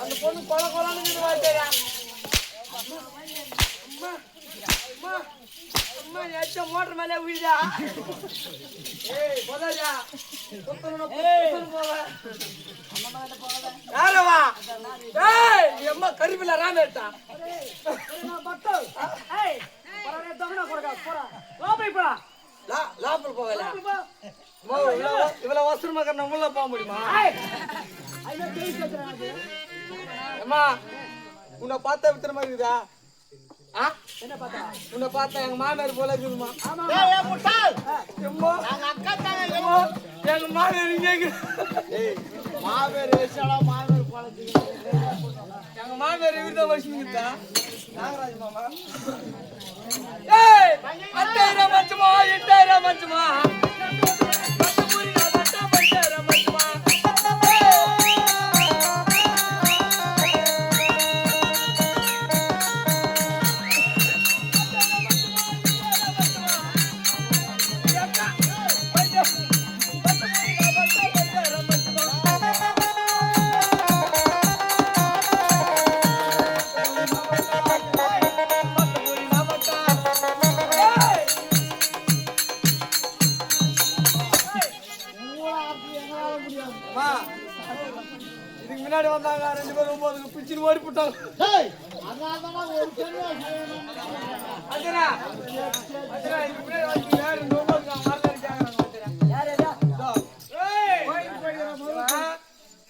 அந்த பொண்ணு கொல கொலான்னு வாய்த்தேரா மோட்டர் மேலே விழுதா போதாஜா யாரவா அம்மா கருவில ராமேட்டா லாப்பல் போகல இவ்வளவு அவசரமா நம்மள போக முடியுமா அம்மா உன்னை பார்த்தா வித்துற மாதிரி இருக்குதா உன்னை பார்த்தா எங்க மாமியார் போல இருக்குதுமா எங்க மாமியார் இங்க எங்க மாமியார் இவர்தான் வச்சுக்கிட்டா நாகராஜ் மாமா 10,000 மச்சமா 8,000 மச்சமா இதுக்கு முன்னாடி வந்தாங்க 2 பேரும் 9 பிடிச்சு ஓடி போட்டாங்க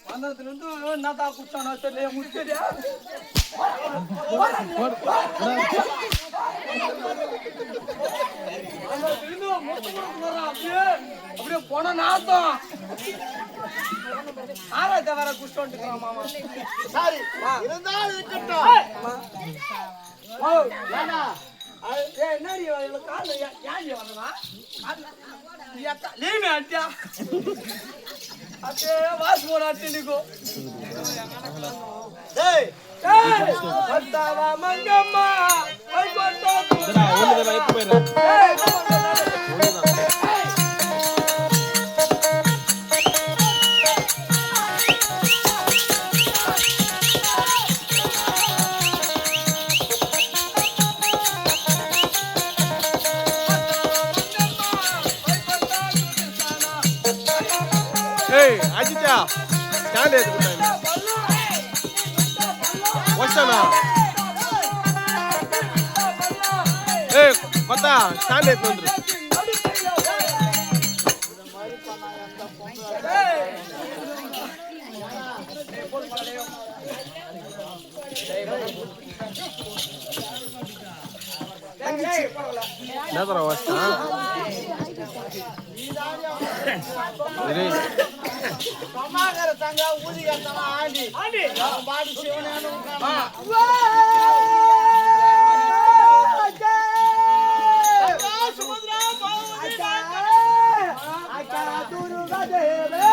வந்ததுல இருந்து நான் தான் குடிச்சானா தெரியல முடிச்சடியா அப்படியே போன நாத்தம் ஆராய்ச்சி வேற குடிச்சு மாமா சாரி இருந்தாலும் இருக்கட்டும் என்னடி கால ஏன் வந்தனா லீமே அட்டியா அட்டே வாஸ் போன அட்டினிக்கோ டேய் பத்தாவா மங்கம்மா ஐ கொட்டோ ஒன்னு வைப்பு போயிரா అజిత స్టాండ్ ఎదుగుతాను వస్తానా కొత్త స్టాండ్ ఎత్తుండ్రు నదరా వస్తా கமாகர தங்க ஊதி கட்டமா ஆண்டி பாடி சிவனேனு சுமத்ரா ஆச்சா துருகா தேவே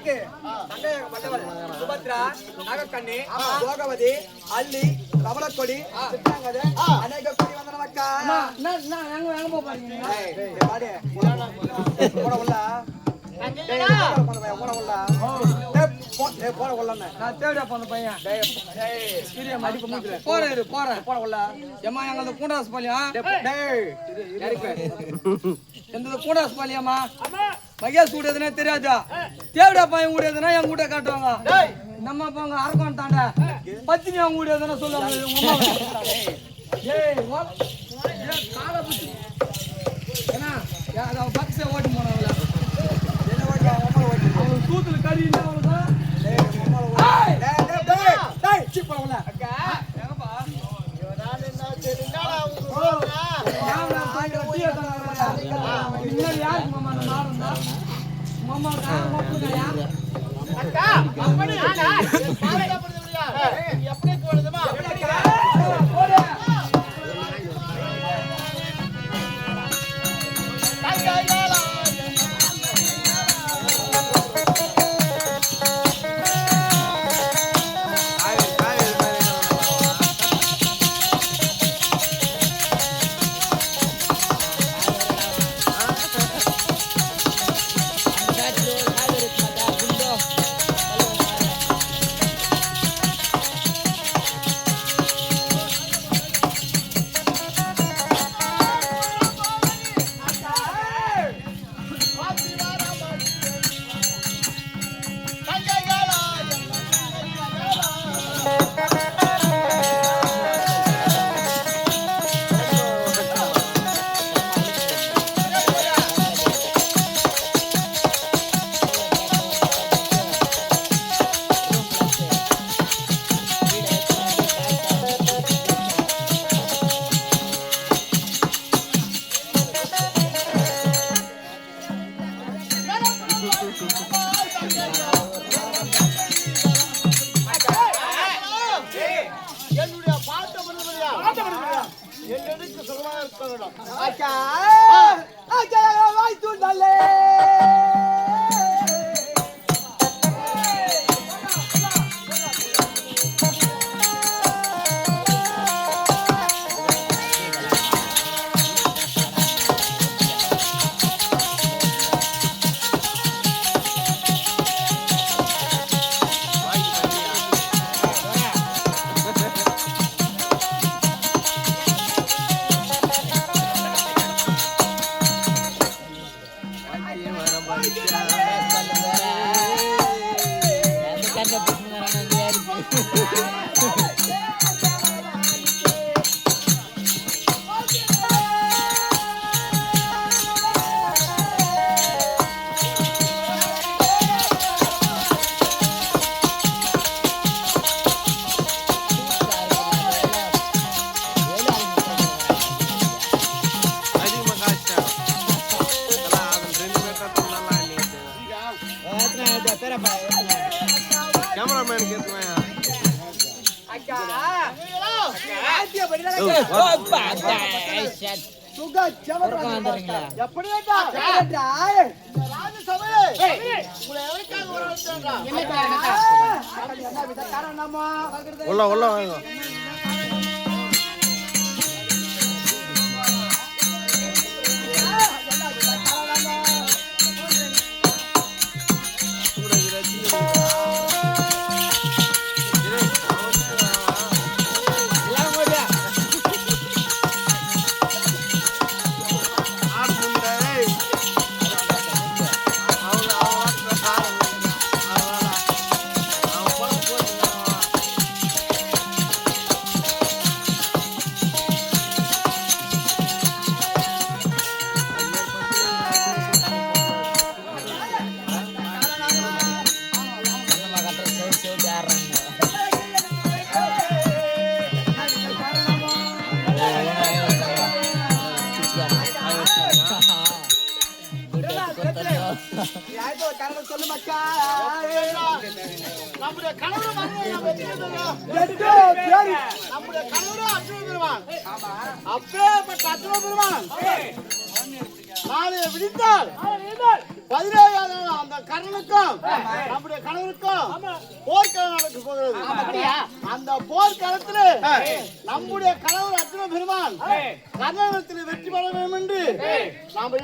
எனக்கு தங்கை வல்லவள் சுபத்ரா நாகக்கண்ணி போகவதி அள்ளி கமலக்கொடி சித்தாங்கது அநேக கொடி வந்தன மக்கா எங்க போறீங்க பாடு போட உள்ள மகேஷ் கூடதுன்னா தெரியாதா தேவடா பையன் கூடதுன்னா என் கூட காட்டுவாங்க நம்ம போங்க அரக்கம் தாண்ட பத்தினி அவங்க கூடதுன்னா சொல்லுவாங்க பக்ஸை ஓட்டு போனவங்கள சூத்துல கறி இல்ல அவ்வளவுதான் எப்படி போடுதுமா என்னுடைய பாட்ட பண்ணுறியா என்னென்ன சுகமாக இருக்க வேண்டும் அக்கா அக்கா வாய் தூண்டலே கேமராமேன் கேட்டுவாயா அக்கா சுகா ஜவஹர்லால் எப்படி வேண்டா ராஜ சபை உங்களை எவருக்காக வரவழைச்சாங்க என்ன வித காரணமா உள்ள உள்ள வாங்க சொல்லு மக்கா நம்முடைய கணவர் நம்முடைய கணவர் அர்ஜுன பெருமான் அப்பேற்பட்ட அர்ஜுன பெருமான் நாளை விழித்தால் 17ஆவது நாள் அந்த கர்ணனுக்கும் நம்முடைய கணவருக்கும் போர்க்களம் நடக்க போகிறது. அந்த போர்க்களத்துல நம்முடைய கணவர் அர்ஜுன பெருமான் கர்ணனிடத்தில் வெற்றி பெற வேண்டும் என்று நாம